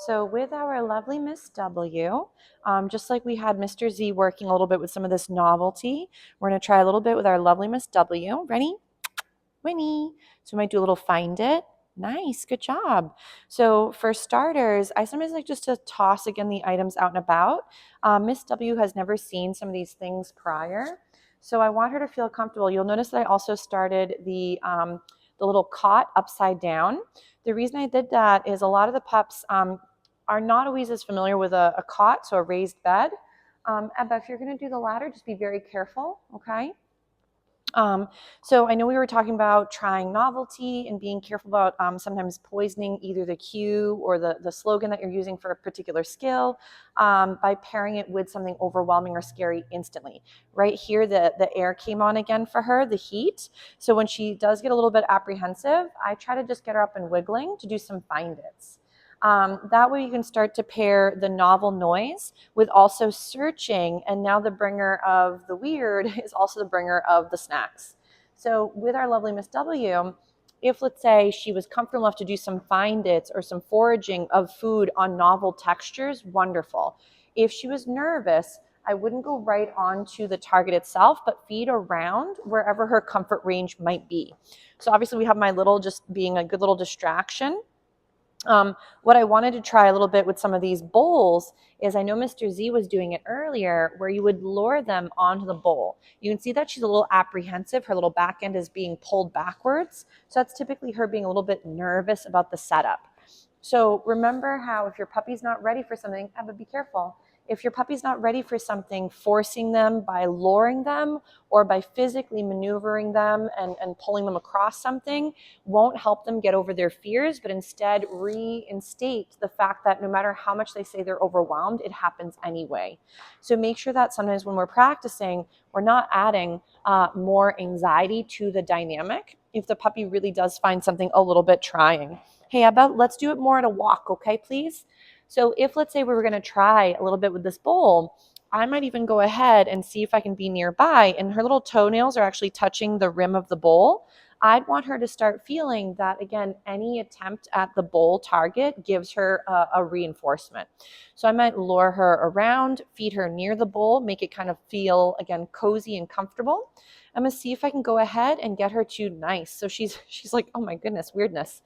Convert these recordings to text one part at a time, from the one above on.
So with our lovely Miss W, just like we had Mr. Z working a little bit with some of this novelty, we're going to try a little bit with our lovely Miss W. Ready? Winnie. So we might do a little find it. Nice, good job. So for starters, I sometimes like just to toss again the items out and about. Miss W has never seen some of these things prior, so I want her to feel comfortable. You'll notice that I also started the little cot upside down. The reason I did that is a lot of the pups are not always as familiar with a cot, so a raised bed. Ebba, if you're going to do the ladder, just be very careful, okay? So I know we were talking about trying novelty and being careful about sometimes poisoning either the cue or the slogan that you're using for a particular skill by pairing it with something overwhelming or scary instantly. Right here, the air came on again for her, the heat. So when she does get a little bit apprehensive, I try to just get her up and wiggling to do some find its. That way you can start to pair the novel noise with also searching, and now the bringer of the weird is also the bringer of the snacks. So with our lovely Miss W, if let's say she was comfortable enough to do some find its or some foraging of food on novel textures, wonderful. If she was nervous, I wouldn't go right onto the target itself, but feed around wherever her comfort range might be. So obviously we have my little just being a good little distraction. What I wanted to try a little bit with some of these bowls is I know Mr. Z was doing it earlier where you would lure them onto the bowl. You can see that she's a little apprehensive. Her little back end is being pulled backwards. So that's typically her being a little bit nervous about the setup. So remember how if your puppy's not ready for something, but be careful. If your puppy's not ready for something, forcing them by luring them or by physically maneuvering them and pulling them across something won't help them get over their fears, but instead reinstate the fact that no matter how much they say they're overwhelmed, it happens anyway. So make sure that sometimes when we're practicing, we're not adding more anxiety to the dynamic if the puppy really does find something a little bit trying. Hey, Ebba, let's do it more at a walk, okay, please? So if let's say we were going to try a little bit with this bowl, I might even go ahead and see if I can be nearby, and her little toenails are actually touching the rim of the bowl. I'd want her to start feeling that, again, any attempt at the bowl target gives her a reinforcement. So I might lure her around, feed her near the bowl, make it kind of feel, again, cozy and comfortable. I'm going to see if I can go ahead and get her to nice. So she's like, oh my goodness, weirdness.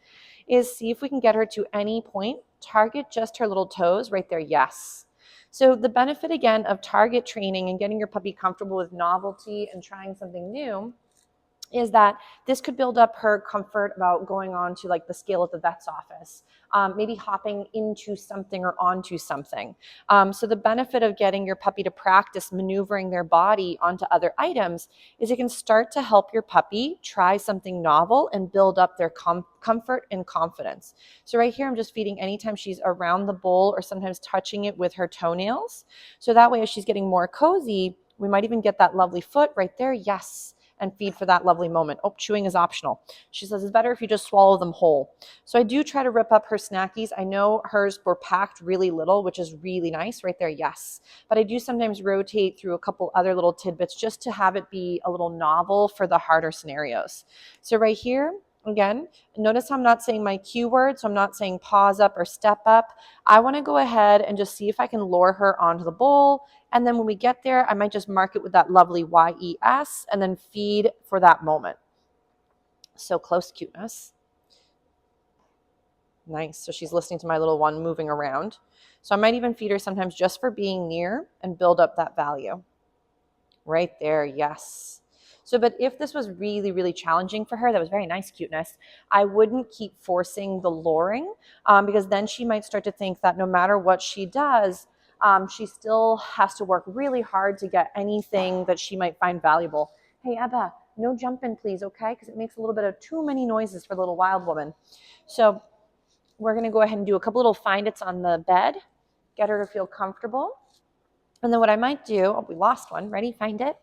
Is see if we can get her to any point, target just her little toes right there. Yes. So the benefit again of target training and getting your puppy comfortable with novelty and trying something new is that this could build up her comfort about going on to like the scale at the vet's office, maybe hopping into something or onto something. So the benefit of getting your puppy to practice maneuvering their body onto other items is it can start to help your puppy try something novel and build up their comfort and confidence. So right here, I'm just feeding anytime she's around the bowl or sometimes touching it with her toenails. So that way, as she's getting more cozy, we might even get that lovely foot right there. Yes. And feed for that lovely moment. Oh, chewing is optional. She says it's better if you just swallow them whole. So I do try to rip up her snackies. I know hers were packed really little, which is really nice right there. Yes. But I do sometimes rotate through a couple other little tidbits just to have it be a little novel for the harder scenarios. So right here, again, notice I'm not saying my cue word, so I'm not saying pause up or step up. I want to go ahead and just see if I can lure her onto the bowl. And then when we get there, I might just mark it with that lovely YES and then feed for that moment. So close cuteness. Nice. So she's listening to my little one moving around. So I might even feed her sometimes just for being near and build up that value. Right there. Yes. So, but if this was really, really challenging for her, that was very nice cuteness, I wouldn't keep forcing the luring because then she might start to think that no matter what she does, she still has to work really hard to get anything that she might find valuable. Hey, Ebba, no jumping, please, okay? Because it makes a little bit of too many noises for the little wild woman. So we're going to go ahead and do a couple little find-its on the bed, get her to feel comfortable. And then what I might do, oh, we lost one. Ready? Find it.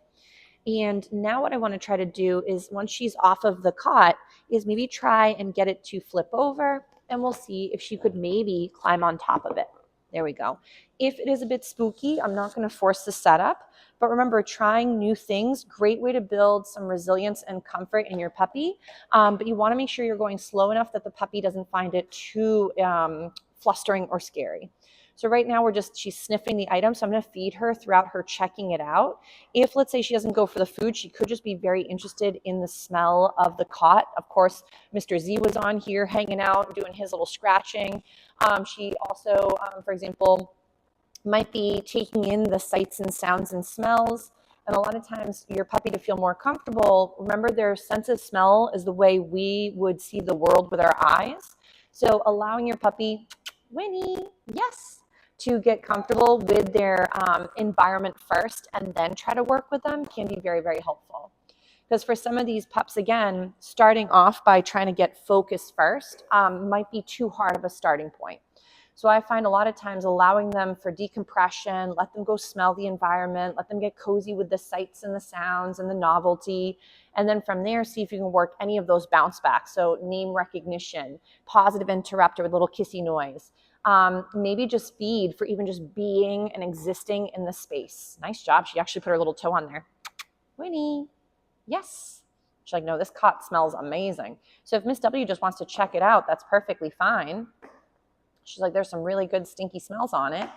And now what I want to try to do is once she's off of the cot is maybe try and get it to flip over, and we'll see if she could maybe climb on top of it. There we go. If it is a bit spooky, I'm not going to force the setup. But remember, trying new things, great way to build some resilience and comfort in your puppy. But you want to make sure you're going slow enough that the puppy doesn't find it too flustering or scary. So right now she's sniffing the item. So I'm going to feed her throughout her checking it out. If let's say she doesn't go for the food, she could just be very interested in the smell of the cot. Of course, Mr. Z was on here hanging out, doing his little scratching. She also, for example, might be taking in the sights and sounds and smells. And a lot of times your puppy, to feel more comfortable, remember their sense of smell is the way we would see the world with our eyes. So allowing your puppy, Winnie, yes, to get comfortable with their environment first and then try to work with them can be very, very helpful. Because for some of these pups, again, starting off by trying to get focused first might be too hard of a starting point. So I find a lot of times allowing them for decompression, let them go smell the environment, let them get cozy with the sights and the sounds and the novelty. And then from there, see if you can work any of those bounce backs. So name recognition, positive interrupter with little kissy noise. Maybe just feed for even just being and existing in the space. Nice job. She actually put her little toe on there. Winnie, yes. She's like, no, this cot smells amazing. So if Miss W just wants to check it out, that's perfectly fine. She's like, there's some really good stinky smells on it.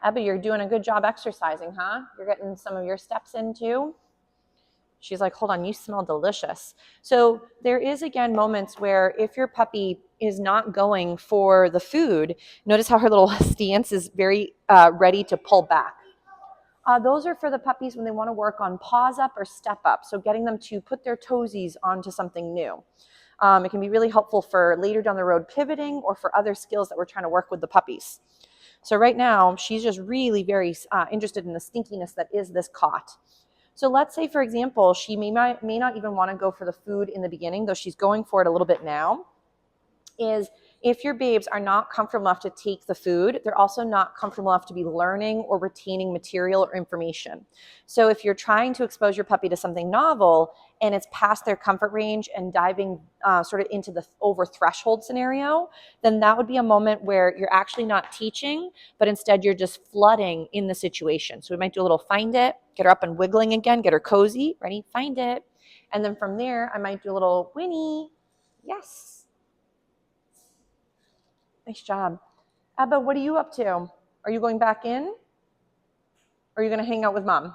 Abby, you're doing a good job exercising, huh? You're getting some of your steps in too. She's like, hold on, you smell delicious. So there is, again, moments where if your puppy is not going for the food, notice how her little stance is very ready to pull back. Those are for the puppies when they want to work on paws up or step up. So getting them to put their toesies onto something new. It can be really helpful for later down the road pivoting or for other skills that we're trying to work with the puppies. So right now, she's just really very interested in the stinkiness that is this cot. So let's say, for example, she may not even want to go for the food in the beginning, though she's going for it a little bit now, is if your babes are not comfortable enough to take the food, they're also not comfortable enough to be learning or retaining material or information. So if you're trying to expose your puppy to something novel and it's past their comfort range and diving sort of into the over threshold scenario, then that would be a moment where you're actually not teaching, but instead you're just flooding in the situation. So we might do a little find it, get her up and wiggling again, get her cozy, ready, find it. And then from there, I might do a little Winnie, yes. Nice job. Abba, what are you up to? Are you going back in? Or are you going to hang out with mom?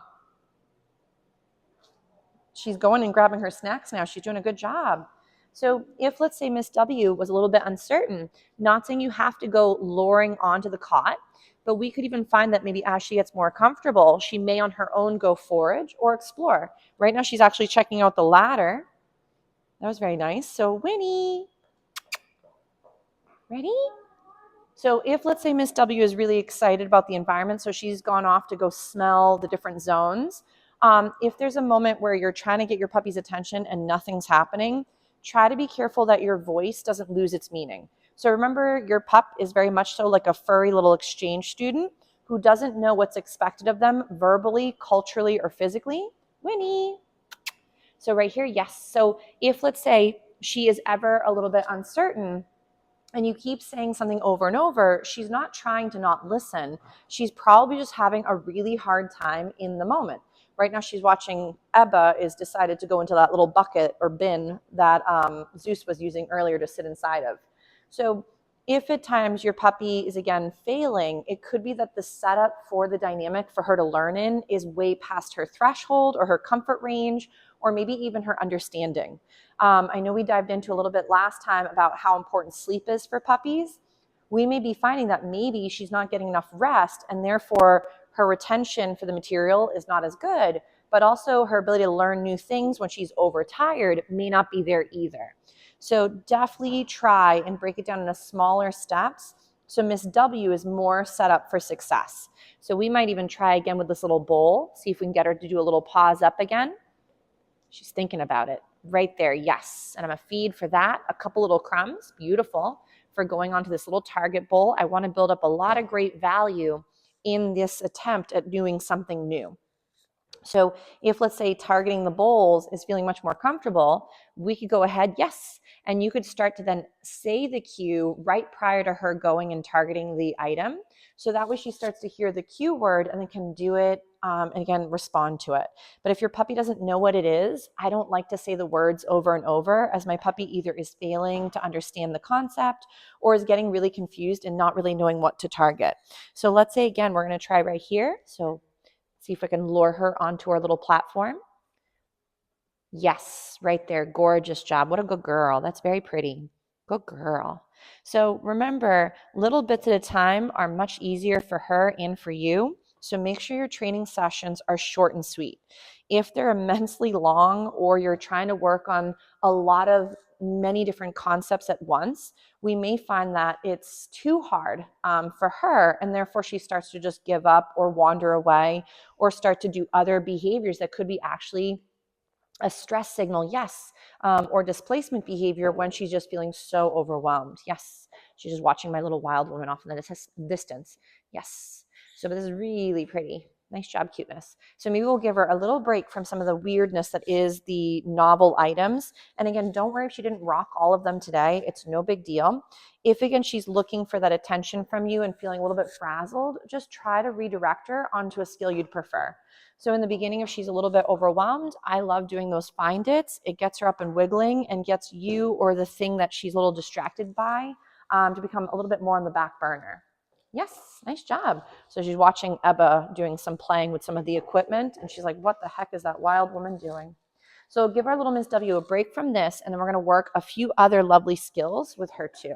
She's going and grabbing her snacks now. She's doing a good job. So if, let's say, Miss W was a little bit uncertain, not saying you have to go luring onto the cot, but we could even find that maybe as she gets more comfortable, she may on her own go forage or explore. Right now, she's actually checking out the ladder. That was very nice. So Winnie, ready? So if, let's say, Miss W is really excited about the environment, so she's gone off to go smell the different zones, if there's a moment where you're trying to get your puppy's attention and nothing's happening, try to be careful that your voice doesn't lose its meaning. So remember, your pup is very much so like a furry little exchange student who doesn't know what's expected of them verbally, culturally, or physically. Winnie. So right here, yes. So if, let's say, she is ever a little bit uncertain, and you keep saying something over and over, she's not trying to not listen. She's probably just having a really hard time in the moment. Right now she's watching Ebba is decided to go into that little bucket or bin that Zeus was using earlier to sit inside of. So if at times your puppy is, again, failing, it could be that the setup for the dynamic for her to learn in is way past her threshold or her comfort range, or maybe even her understanding. I know we dived into a little bit last time about how important sleep is for puppies. We may be finding that maybe she's not getting enough rest, and therefore her retention for the material is not as good, but also her ability to learn new things when she's overtired may not be there either. So definitely try and break it down into smaller steps so Miss W is more set up for success. So we might even try again with this little bowl, see if we can get her to do a little pause up again. She's thinking about it. Right there, yes. And I'm going to feed for that a couple little crumbs, beautiful, for going onto this little target bowl. I want to build up a lot of great value in this attempt at doing something new. So if, let's say, targeting the bowls is feeling much more comfortable, we could go ahead, yes, and you could start to then say the cue right prior to her going and targeting the item. So that way she starts to hear the cue word and then can do it and again, respond to it. But if your puppy doesn't know what it is, I don't like to say the words over and over, as my puppy either is failing to understand the concept or is getting really confused and not really knowing what to target. So let's say, again, we're going to try right here. So see if I can lure her onto our little platform. Yes, right there. Gorgeous job. What a good girl. That's very pretty. Good girl. So remember, little bits at a time are much easier for her and for you. So make sure your training sessions are short and sweet. If they're immensely long or you're trying to work on a lot of many different concepts at once, we may find that it's too hard for her, and therefore she starts to just give up or wander away or start to do other behaviors that could be actually a stress signal, yes, or displacement behavior when she's just feeling so overwhelmed. Yes, she's just watching my little wild woman off in the distance. Yes, so this is really pretty. Nice job, cuteness. So maybe we'll give her a little break from some of the weirdness that is the novel items. And again, don't worry if she didn't rock all of them today. It's no big deal. If, again, she's looking for that attention from you and feeling a little bit frazzled, just try to redirect her onto a skill you'd prefer. So in the beginning, if she's a little bit overwhelmed, I love doing those find its. It gets her up and wiggling and gets you or the thing that she's a little distracted by to become a little bit more on the back burner. Yes, nice job. So she's watching Ebba doing some playing with some of the equipment, and she's like, what the heck is that wild woman doing? So give our little Miss W a break from this, and then we're going to work a few other lovely skills with her too.